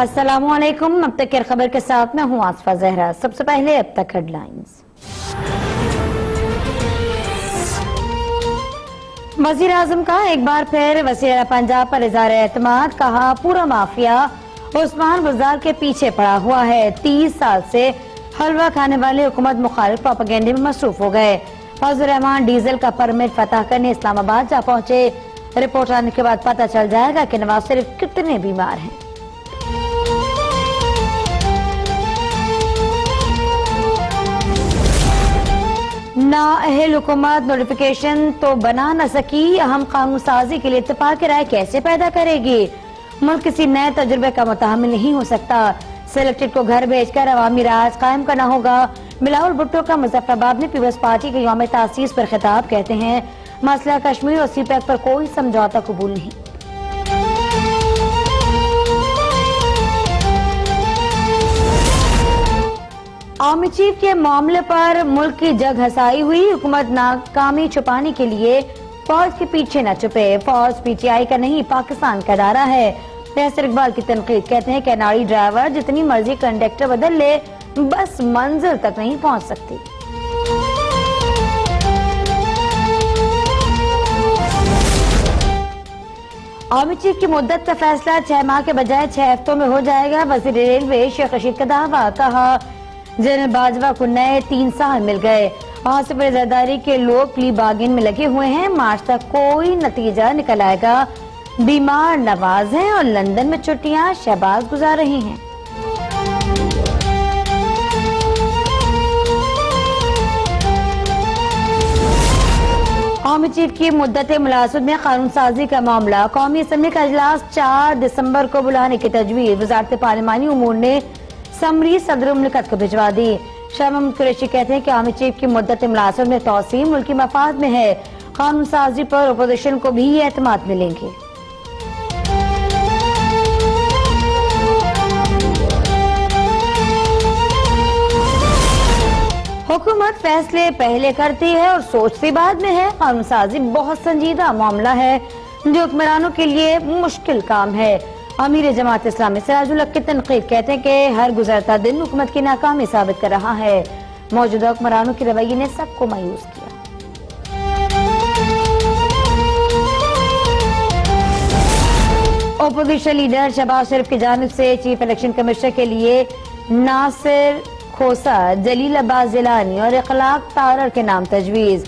अस्सलामुअलैकुम। अब तक की खबर के साथ मैं हूँ आसफा जहरा। सबसे पहले अब तक हेडलाइंस। वजीर आजम का एक बार फिर वज़ीर पंजाब पर इज़हार एतमाद, कहा पूरा माफिया उस्मान बुज़दार के पीछे पड़ा हुआ है। 30 साल से हलवा खाने वाले हुकूमत मुखालिफ प्रोपेगेंडे में मसरूफ हो गए। फजल रहमान डीजल का परमिट फतह करने इस्लामाबाद जा पहुंचे। रिपोर्ट आने के बाद पता चल जाएगा कि नवाज शरीफ कितने बीमार हैं। नाअहल हुकूमत नोटिफिकेशन तो बना न सकी, अहम कानून साजी के लिए इत्तेफाक की राय कैसे पैदा करेगी। मुल्क किसी नए तजुर्बे का मुतहम्मिल नहीं हो सकता। सिलेक्टेड को घर भेजकर अवामी राज कायम करना होगा। बिलावल भुट्टो का मुजफ्फराबाद में पीपल्स पार्टी के यौम तासीस पर खिताब, कहते हैं मसला कश्मीर और सीपैक पर कोई समझौता कबूल नहीं। आर्मी चीफ के मामले पर मुल्क की जग हसाई हुई। हुकूमत नाकामी छुपाने के लिए फौज के पीछे न छुपे। फौज पीटीआई का नहीं पाकिस्तान का दायरा है। फैसल इकबाल की तनकीद, कहते हैं कैनाडी ड्राइवर जितनी मर्जी कंडक्टर बदल ले, बस मंजिल तक नहीं पहुंच सकती। आर्मी चीफ की मुद्दत का फैसला 6 माह के बजाय 6 हफ्तों में हो जाएगा। वजीर रेलवे शेख रशीद का दावा, कहा जनरल बाजवा को नए 3 साल मिल गए। आसिफ जरदारी के लोग प्ली बार्गेन में लगे हुए हैं। मार्च तक कोई नतीजा निकल आएगा। बीमार नवाज हैं और लंदन में छुट्टियां शहबाज गुजार रही हैं। आर्मी चीफ की मुद्दत मुलाजमत में कानून साजी का मामला। कौमी असम्बली का इजलास 4 दिसंबर को बुलाने की तजवीज। वजारत पार्लिमानी उमूर ने समरी सदर मुमलिकत को भिजवा दी। शाह महमूद कुरैशी कहते हैं कि आर्मी चीफ की मुद्दत मुलाजमत में तौसीम मुल्की मफाद में है। कानून साजी पर अपोजिशन को भी एतमाद मिलेंगे। हुकूमत फैसले पहले करती है और सोचती बाद में है। कानून साजी बहुत संजीदा मामला है जो हुक्मरानों के लिए मुश्किल काम है। अमीर जमात इस्लामी सिराजुल हक की तनकीद, कहते हैं कि हर गुजरता दिन हुकूमत की नाकामी साबित कर रहा है। मौजूदा हुक्मरानों के रवैये ने सबको मायूस किया। ओपोजिशन लीडर शहबाज शरीफ की जानिब से चीफ इलेक्शन कमिश्नर के लिए नासिर खोसा, जलीलाबाद जिलानी और इखलाक तारर के नाम तजवीज।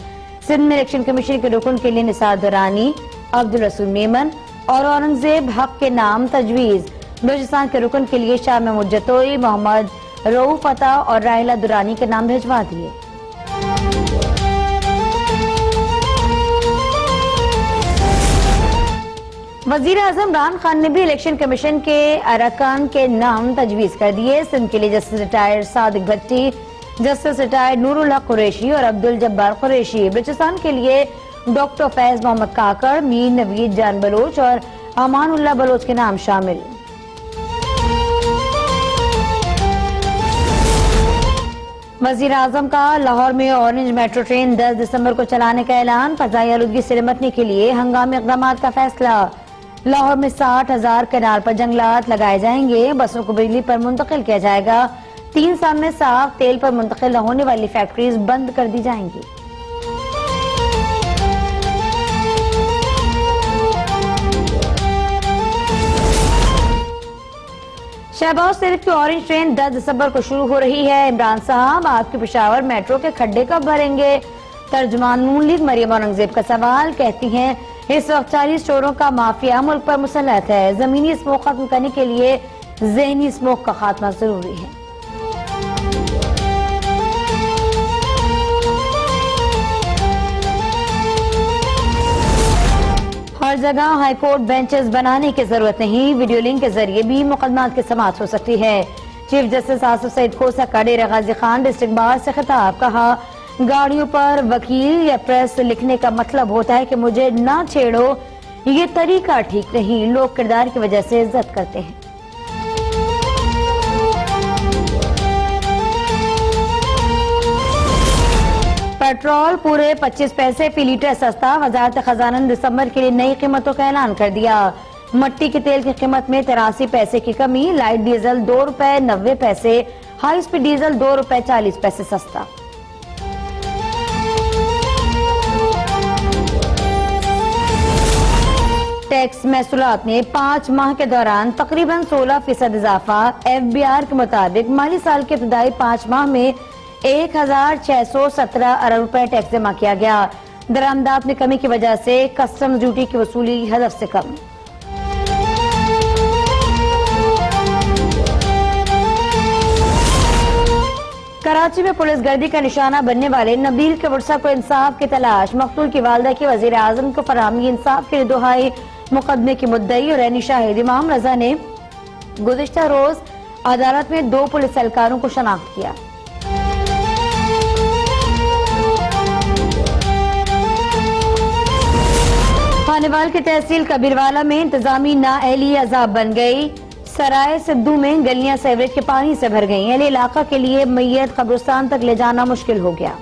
सिंध में इलेक्शन कमीशन के रुकन के लिए निसार दुरानी, अब्दुल रसूल मेमन और औरंगजेब हक के नाम तजवीज। बलूचिस्तान के रुकन के लिए शाह महमूद जतोई, मोहम्मद रऊफ अता और राहिला दुरानी के नाम भिजवा दिए। वजीर आजम इमरान खान ने भी इलेक्शन कमीशन के अरकान के नाम तजवीज कर दिए। सिंध के लिए जस्टिस रिटायर्ड सादिक भट्टी, जस्टिस रिटायर्ड नूरुल हक कुरैशी और अब्दुल जब्बार कुरैशी। बलूचिस्तान के लिए डॉक्टर फैज मोहम्मद काकड़, मीर नवीद जान बलोच और अमानुल्लाह बलोच के नाम शामिल। वजीर आजम का लाहौर में ऑरेंज मेट्रो ट्रेन 10 दिसंबर को चलाने का ऐलान। फजाई आलूदगी से निपटने के लिए हंगामी इक़दाम का फैसला। लाहौर में 60,000 कैनाल पर जंगलात लगाए जाएंगे। बसों को बिजली पर मुंतकिल किया जाएगा। 3 साल में साफ तेल पर मुंतकिल होने वाली फैक्ट्रीज बंद कर दी जाएंगी। शहबाज शरीफ की ऑरेंज ट्रेन 10 दिसंबर को शुरू हो रही है। इमरान साहब आपके पेशावर मेट्रो के खड्डे कब भरेंगे। तर्जुमान नून लीग मरियम औरंगजेब का सवाल, कहती हैं इस वक्त 40 स्टोरों का माफिया मुल्क पर मुसल्लत है। जमीनी स्मोक खत्म करने के लिए ज़हनी स्मोक का खात्मा जरूरी है। हर जगह हाईकोर्ट बेंचेस बनाने की जरूरत नहीं। वीडियो लिंक के जरिए भी मुकदमात की समाअत हो सकती है। चीफ जस्टिस आसिफ सईद खोसा का डेरा गाजी खान डिस्ट्रिक्ट बार से खिताब, कहा गाड़ियों पर वकील या प्रेस लिखने का मतलब होता है कि मुझे ना छेड़ो। ये तरीका ठीक नहीं। लोग किरदार की वजह से इज्जत करते हैं। पेट्रोल पूरे 25 पैसे फी लीटर सस्ता। वजारत खजाना ने दिसंबर के लिए नई कीमतों का ऐलान कर दिया। मट्टी के तेल की कीमत में 83 पैसे की कमी, लाइट डीजल 2 रुपए 90 पैसे, हाई स्पीड डीजल 2 रुपए 40 पैसे सस्ता। टैक्स महसूलात में 5 माह के दौरान तकरीबन 16% इजाफा। FBR के मुताबिक माली साल के इब्तदाई 5 माह में 1617 अरब रुपए टैक्स जमा किया गया। दरामदात में कमी की वजह से कस्टम ड्यूटी की वसूली हदफ से कम। कराची में पुलिस गर्दी का निशाना बनने वाले नबील के वर्सा को इंसाफ की तलाश। मकतूल की वालदा की वजीर आजम को फराहमी इंसाफ के लिए दुहाई। मुकदमे की मुद्दई और ऐनी शाहिद इमाम रजा ने गुज़िश्ता रोज अदालत में 2 पुलिस एहलकारों को शनाख्त किया। खानेवाल की तहसील कबीरवाला में इंतजामी नाअहली अजाब बन गई। सराय सिद्धू में गलियां सीवरेज के पानी से भर गईं। अहले इलाका के लिए मैयत कब्रिस्तान तक ले जाना मुश्किल हो गया।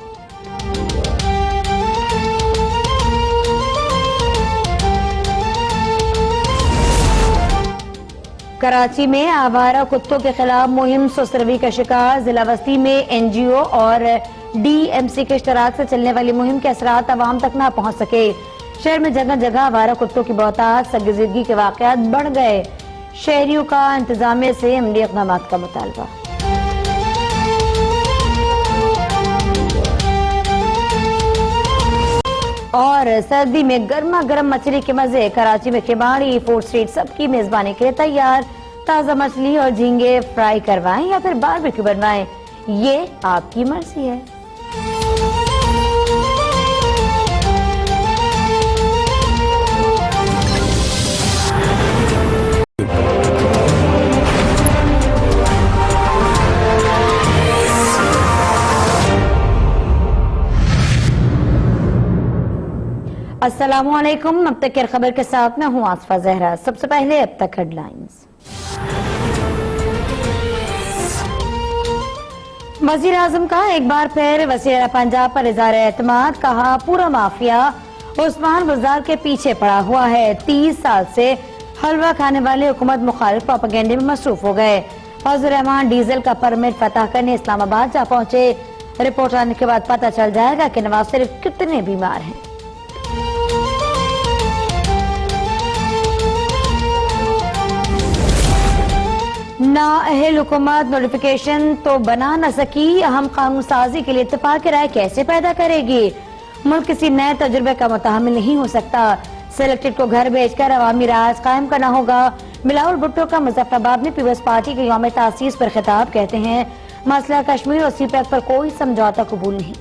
कराची में आवारा कुत्तों के खिलाफ मुहिम सुस्तरवी का शिकार। जिला वस्ती में NGO और DMC के इश्तराक से चलने वाली मुहिम के असरात अवाम तक न पहुंच सके। शहर में जगह जगह आवारा कुत्तों की बहुतायत, सगजिदगी के वाकयात बढ़ गए। शहरियों का इंतजामिया से अमली इक़दाम का मुतालबा। और सर्दी में गर्मा गर्म मछली के मजे। कराची में खिबाड़ी फूड स्ट्रीट सबकी मेजबानी के लिए तैयार। ताजा मछली और झींगे फ्राई करवाएं या फिर बारबेक्यू बनवाएं, ये आपकी मर्जी है। अस्सलामुअलैकुम। अब तक की खबर के साथ मैं हूं आसफा जहरा। सबसे पहले अब तक हेडलाइंस। वजीर आजम का एक बार फिर वज़ीर पंजाब पर इज़हार एतमाद। कहा पूरा माफिया उस्मान गुलजार के पीछे पड़ा हुआ है। 30 साल से हलवा खाने वाले हुकूमत मुखालिफ प्रोपेगेंडे में मसरूफ हो गए। फजल रहमान डीजल का परमिट फतह करने इस्लामाबाद जा पहुंचे। रिपोर्ट आने के बाद पता चल जाएगा कि नवाज शरीफ कितने बीमार हैं। नाअहल हुकूमत नोटिफिकेशन तो बना न सकी, अहम कानून साजी के लिए इत्तेफाक राय कैसे पैदा करेगी। मुल्क किसी नए तजुर्बे का मुताहमिल नहीं हो सकता। सिलेक्टेड को घर भेजकर अवामी राज कायम करना होगा। बिलावल भुट्टो का मुजफ्फराबाद में पीपल्स पार्टी के यौम तासीस पर खिताब। कहते हैं मसला कश्मीर और सीपैक पर कोई समझौता कबूल नहीं।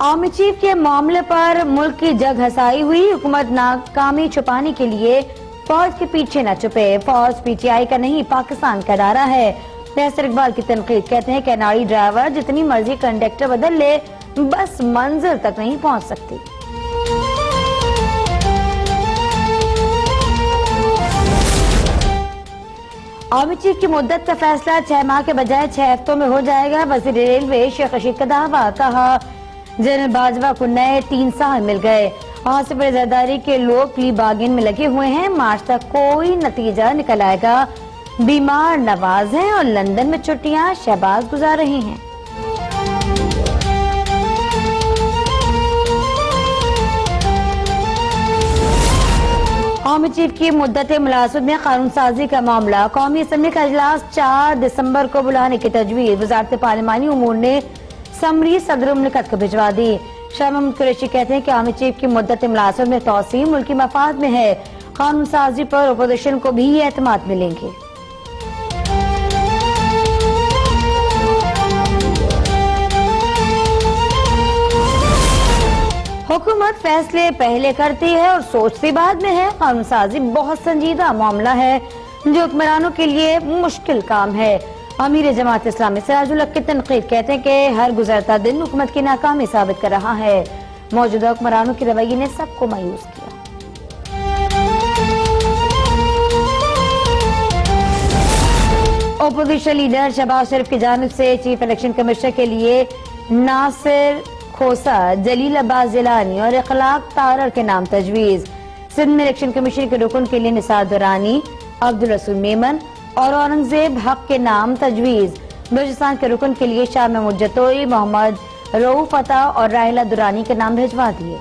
आर्मी चीफ के मामले पर मुल्क की जग हसाई हुई। हुकूमत नाकामी छुपाने के लिए फौज के पीछे न छुपे। फौज PTI का नहीं पाकिस्तान का इदारा है। तहसीर इकबाल की तनकीद। कहते हैं कैनाडी ड्राइवर जितनी मर्जी कंडक्टर बदल ले, बस मंजिल तक नहीं पहुंच सकती। आर्मी चीफ की मुद्दत का फैसला 6 माह के बजाय 6 हफ्तों में हो जाएगा। वज़ीर रेलवे शेख रशीद का दावा। कहा जनरल बाजवा को नए 3 साल मिल गए। हासिफ जरदारी के लोग प्ली बार्गेन में लगे हुए हैं। मार्च तक कोई नतीजा निकल आएगा। बीमार नवाज हैं और लंदन में छुट्टियां शहबाज गुजार रहे हैं। आर्मी चीफ की मुद्दत मुलाजमत में कानून साजी का मामला। कौमी असम्बली का इजलास 4 दिसंबर को बुलाने की तजवीज। वजारत पार्लिमानी उमूर ने समरी सदर मुमलिकत को भिजवा दी। शाह महमूद कुरैशी कहते हैं कि आर्मी चीफ की मुद्दत मुलाजमत में तौसीम मुल्की मफाद में है। कानून साजी पर अपोजिशन को भी एतमाद मिलेंगे। हुकूमत फैसले पहले करती है और सोचती बाद में है। कानून साजी बहुत संजीदा मामला है जो हुक्मरानों के लिए मुश्किल काम है। अमीर जमात इस्लामी सिराजुल हक की तनकीद। कहते हैं कि हर गुजरता दिन हुकूमत की नाकामी साबित कर रहा है। मौजूदा हुक्मरानों के रवैये ने सबको मायूस किया। ओपोजिशन लीडर शहबाज शरीफ की जानिब से चीफ इलेक्शन कमिश्नर के लिए नासिर खोसा, जलील अब्बास जिलानी और इखलाक तारर के नाम तजवीज। सिंध में इलेक्शन कमीशन के रुकन के लिए निसार दुरानी, अब्दुल रसूल मेमन और औरंगजेब हक के नाम तजवीज। बलूचिस्तान के रुकन के लिए शाह महमूद जतोई, मोहम्मद रऊफ अता और राहिला दुरानी के नाम भिजवा दिए।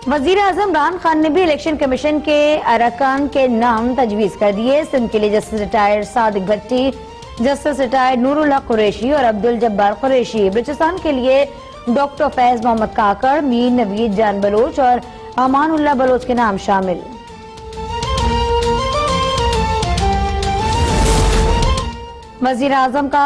वजीर आजम इमरान खान ने भी इलेक्शन कमीशन के अरकान के नाम तजवीज कर दिए। सिंध के लिए जस्टिस रिटायर्ड सादिक भट्टी, जस्टिस रिटायर्ड नूरुल हक कुरैशी और अब्दुल जब्बार कुरैशी। बलूचिस्तान के लिए डॉक्टर फैज मोहम्मद काकड़, मीर नवीद जान बलोच और अमानुल्लाह बलोच के नाम शामिल। वजीर आजम का